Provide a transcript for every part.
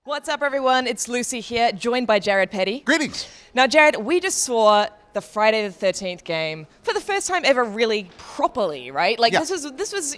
What's up, everyone? It's Lucy here, joined by Jared Petty. Greetings. Now, Jared, we just saw the Friday the 13th game for the first time ever really properly, right? Like, Yeah. this was,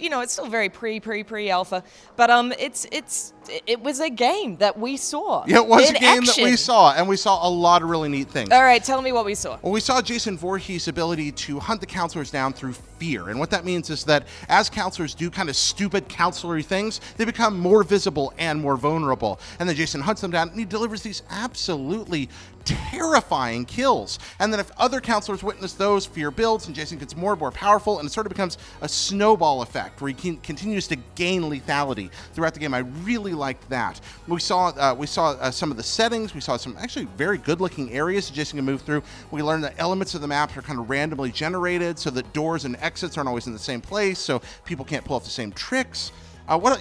it's still very pre-alpha, but it was a game that we saw. Yeah, it was in a game that action. we saw, and we saw a lot of really neat things. All right, tell me what we saw. Well, we saw Jason Voorhees' ability to hunt the counselors down through fear. And what that means is that as counselors do kind of stupid counselory things, they become more visible and more vulnerable. And then Jason hunts them down, and he delivers these absolutely terrifying kills. And then if other counselors witness those, fear builds, and Jason gets more and more powerful, and it sort of becomes a snowball effect where he continues to gain lethality throughout the game. I really liked that. We saw some of the settings. We saw some actually very good-looking areas that Jason can move through. We learned that elements of the maps are kind of randomly generated, so that doors and exits aren't always in the same place, so people can't pull off the same tricks.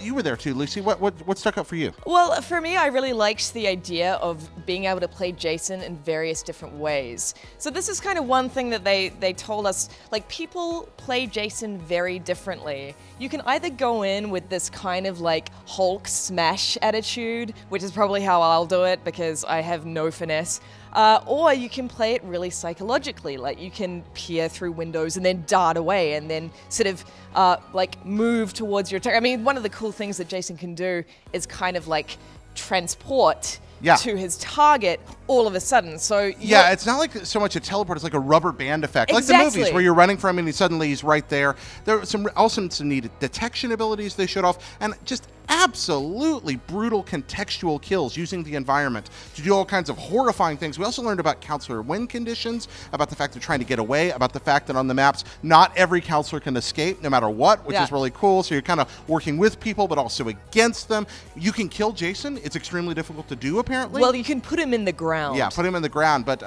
You were there too, Lucy. What stuck out for you? Well, for me, I really liked the idea of being able to play Jason in various different ways. So this is kind of one thing that they told us, like, people play Jason very differently. You can either go in with this kind of like Hulk smash attitude, which is probably how I'll do it because I have no finesse. Or you can play it really psychologically, like you can peer through windows and then dart away and then sort of like move towards your target. I mean, one of the cool things that Jason can do is kind of like transport to his target all of a sudden. So yeah, it's not like so much a teleport, it's like a rubber band effect. Exactly. Like the movies where you're running from him and suddenly he's right there. There were some neat detection abilities they showed off, and just absolutely brutal contextual kills using the environment to do all kinds of horrifying things. We also learned about counselor win conditions, about the fact they're trying to get away, about the fact that on the maps, not every counselor can escape no matter what, which is really cool. So you're kind of working with people, but also against them. You can kill Jason. It's extremely difficult to do, apparently. Well, you can put him in the ground. Yeah, put him in the ground, but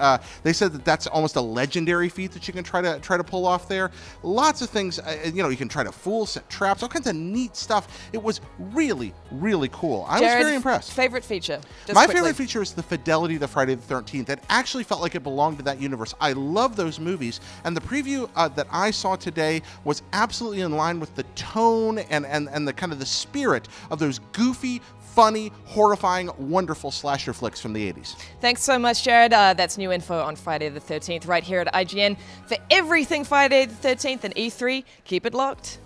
they said that that's almost a legendary feat that you can try to pull off there. Lots of things, you can try to fool, set traps, all kinds of neat stuff. It was really, really cool. I was very impressed. Favorite feature? My favorite feature is the fidelity of the Friday the 13th. It actually felt like it belonged to that universe. I love those movies, and the preview that I saw today was absolutely in line with the tone and the kind of the spirit of those goofy, funny, horrifying, wonderful slasher flicks from the 80s. Thanks so much, Jared. That's new info on Friday the 13th right here at IGN. For everything Friday the 13th and E3, keep it locked.